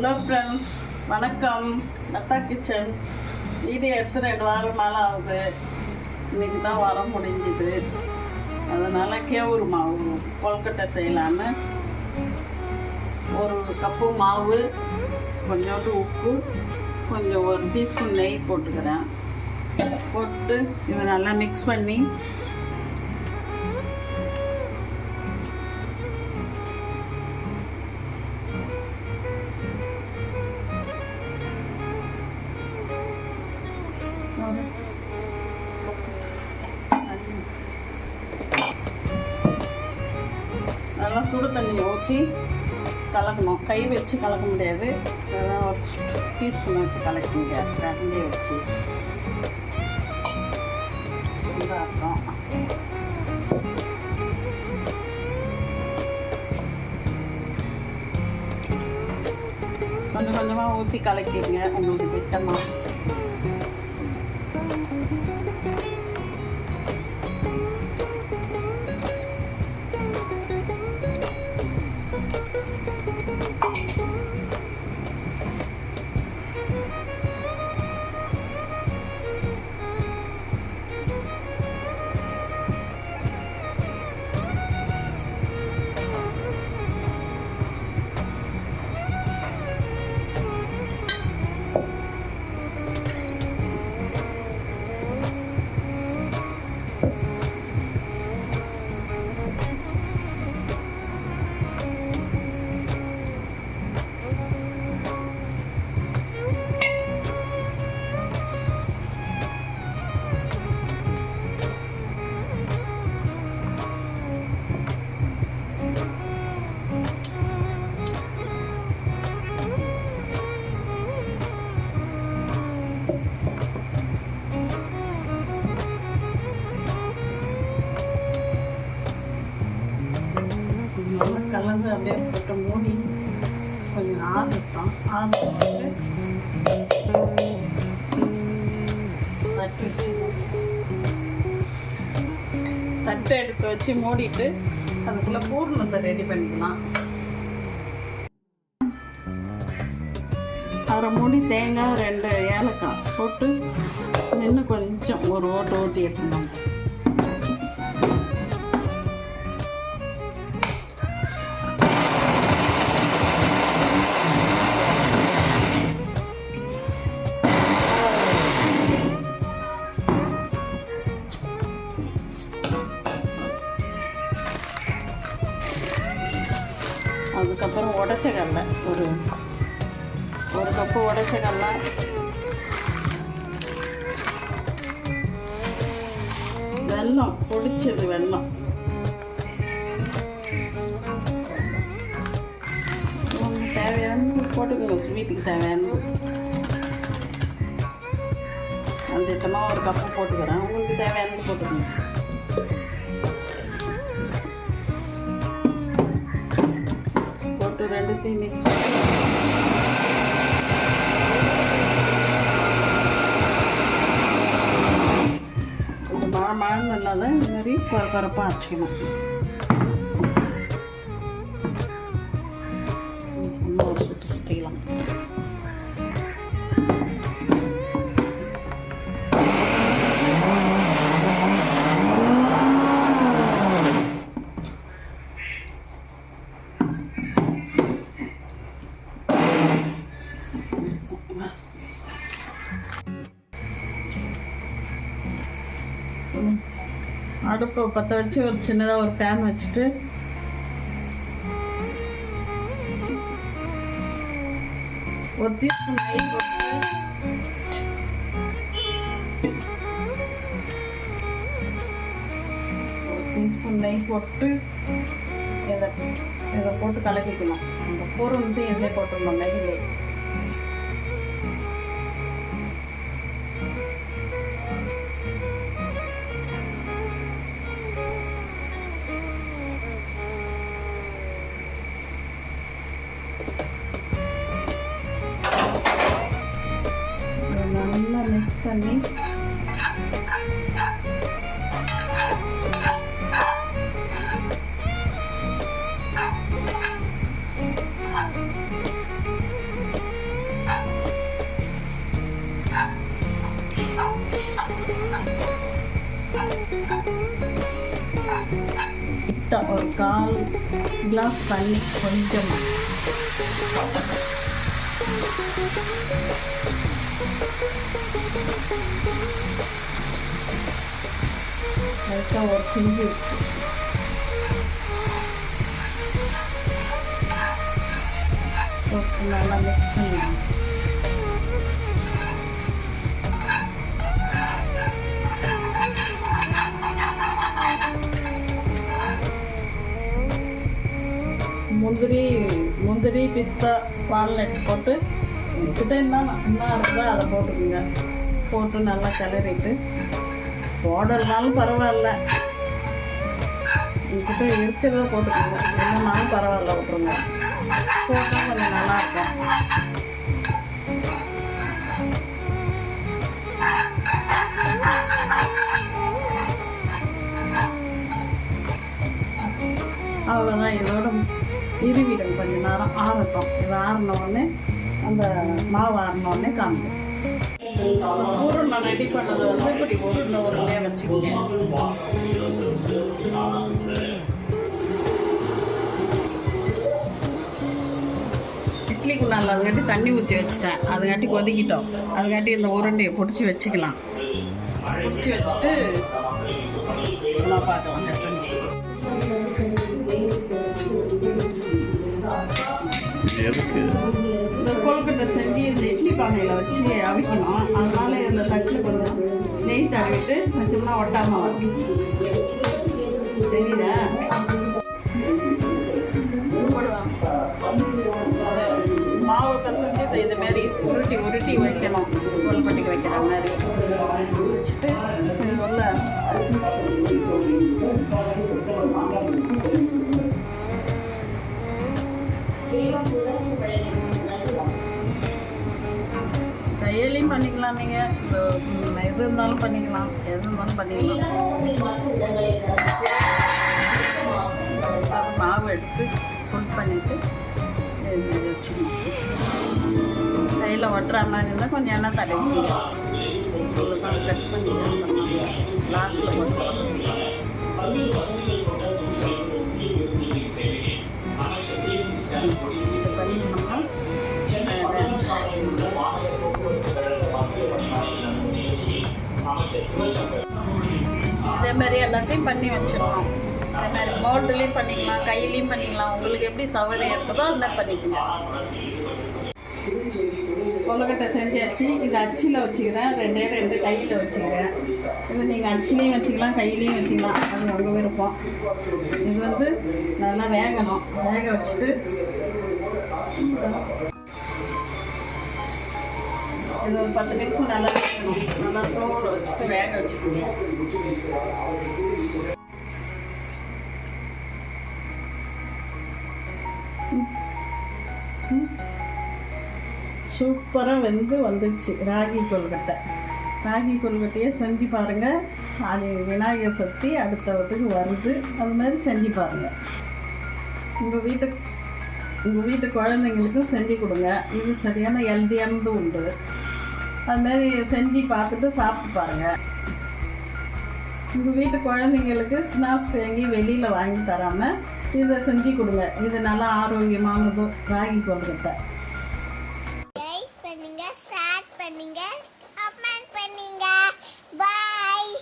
Hello friends, வணக்கம். Latha kitchen. Video எடுத்து 2 வாரம் மேலே ஆகுது. இன்றைக்கி தான் வர முடிஞ்சுது. அதனால் கேவுரு மாவு கொழுக்கட்டை செய்யலான்னு 1 கப்பு மாவு, கொஞ்சோண்டு உப்பு, கொஞ்சம் 1 டீஸ்பூன் நெய் போட்டுக்கிறேன். போட்டு இதை நல்லா மிக்ஸ் பண்ணி நல்லா சுடு தண்ணி ஊற்றி கலக்கணும். கை வச்சு கலக்க முடியாது, அதெல்லாம் ஒரு டீஸ்பூன் வச்சு கலக்கிங்க. கரண்டியை வச்சு சூடாட்டம் கொஞ்சம் கொஞ்சமாக ஊற்றி கலக்கிங்க உங்களுக்கு திட்டமாக. கலந்து அப்படியே போட்டு மூடி கொஞ்சம் ஆறட்டும். ஆறிட்டு தட்டை எடுத்து வச்சு மூடிட்டு அதுக்குள்ளே பூர்ணத்தை ரெடி பண்ணிக்கலாம். 1/2 மூடி தேங்காய், 2 ஏலக்காய் போட்டு இன்னும் கொஞ்சம் ஒரு ஓட்டு ஓட்டி எடுத்துக்கணும். அதுக்கப்புறம் உடைச்ச கடலை ஒரு கப்பு உடைச்ச கடலை, வெல்லம் பொடிச்சது வெல்லம், உங்களுக்கு தேவையானது போட்டுக்கோங்க. ஸ்வீட்டுக்கு தேவையானது அந்த திட்டமாக 1 கப்பு போட்டுக்கிறேன். உங்களுக்கு தேவையானது போட்டுக்கோங்க. போட்டு 2த்தையும் மிக்ஸ் பண்ணி மழை இல்லாத இந்த மாதிரி கொரப்பாக அரைச்சிக்கணும். இன்னொரு சுற்றிக்கலாம். அடுப்பை பற்ற வச்சு ஒரு சின்னதாக ஒரு பேன் வச்சுட்டு ஒரு டீஸ்பூன் நெய் போட்டு இதை போட்டு கலக்கிக்கணும். அந்த பொருள் இதிலே போட்டுருந்தோம் நெய்யிலே. நல்லா மிக்ஸ் பண்ணி லைட்டாக ஒரு 1/4 கிளாஸ் தண்ணி கொஞ்சமாக. லைட்டாக ஒரு கிண்டி போட்டு நல்லா மிக்ஸ் பண்ணிடலாம். முந்திரி பிஸ்தா வால்நட் போட்டு கிட்ட என்ன இருக்குதோ அதை போட்டுக்குங்க. போட்டு நல்லா கிளறிட்டு போடலனாலும் பரவாயில்ல, உங்ககிட்ட இருக்கிறத போட்டுக்கோங்க. இல்லைனாலும் பரவாயில்ல, விட்ருங்க. போட்டால் கொஞ்சம் நல்லாயிருக்கும். அவ்வளோதான். இதோட இருவிடும், கொஞ்சம் நேரம் ஆறட்டும். இது ஆறினோடனே அந்த மாவு ஆறினோடனே காமிக்கும். உருண்டை ரெடி பண்ணதை வந்து இப்படி உருண்டையே வச்சுக்கோங்க. இட்லி குண்டானில் அதுக்காட்டி தண்ணி ஊற்றி வச்சுட்டேன். அதுக்காட்டி கொதிக்கிட்டோம். அதுக்காட்டி இந்த உருண்டையை பிடிச்சி வச்சுக்கலாம். பிடிச்சி வச்சுட்டு நான் பார்க்கலாம். இந்த கொழுக்கட்டை செஞ்சு இந்த இட்லி பானையில் வச்சு அவிக்கணும். அதனால இதில் தட்டில் கொஞ்சம் நெய் தடவிட்டு வச்சோம்னா ஒட்டாமல் வரும். தெரியுதா? மாவு பசங்க இதுமாரி உருட்டி வைக்கணும். கொழுக்கட்டைக்கு வைக்கிற மாதிரி வச்சுட்டு உள்ள கையிலையும் பண்ணிக்கலாம். நீங்கள் எது இருந்தாலும் பண்ணிக்கலாம், எது இருந்தாலும் பண்ணிக்கலாம். மாவு எடுத்து ஃபுல் பண்ணிவிட்டு வச்சுக்கணும். கையில் ஒட்டுற மாதிரி இருந்தால் கொஞ்சம் எண்ணெய் தடவிங்க. கட் பண்ணி லாஸ்ட்டில் போட்டு இதே மாதிரி எல்லாத்தையும் பண்ணி வச்சிடணும். அதே மாதிரி மோல்டுலேயும் பண்ணிக்கலாம், கையிலையும் பண்ணிக்கலாம். உங்களுக்கு எப்படி சௌகரியம் இருக்குதோ அது மாதிரி பண்ணிக்கலாம். கொழுக்கட்டை செஞ்சாச்சு. இது அச்சில் வச்சுக்கிறேன். 2 கையில் வச்சுக்கிறேன். இது நீங்கள் அச்சிலையும் வச்சுக்கலாம், கையிலையும் வச்சுக்கலாம். அது உங்கள் விருப்பம். இது வந்து நல்லா வேகணும். வேக வச்சுட்டு இது ஒரு 10 நிமிஷம் நல்லா வேகணும். நல்லா ஸ்லோவில் வச்சுட்டு வேக வச்சுக்கணும். சூப்பராக வந்துடுச்சு ராகி கொழுக்கட்டை. ராகி கொழுக்கட்டையே செஞ்சு பாருங்கள். அது விநாயகர் சதுர்த்தி அடுத்தவதுக்கு வருது. அது மாதிரி செஞ்சு பாருங்கள். உங்கள் வீட்டு குழந்தைங்களுக்கும் செஞ்சு கொடுங்க. இது சரியான ஹெல்த்தியானதும் உண்டு. அதுமாரி செஞ்சு பார்த்துட்டு சாப்பிட்டு பாருங்கள். உங்கள் வீட்டு குழந்தைங்களுக்கு ஸ்நாக்ஸ் வாங்கி வெளியில் வாங்கி தராமல் இதை செஞ்சு கொடுங்க. இது நல்லா ஆரோக்கியமானது ராகி கொழுக்கட்டை. லைக் பண்ணுங்க, ஷேர் பண்ணுங்க, கமெண்ட் பண்ணுங்க. பாய்.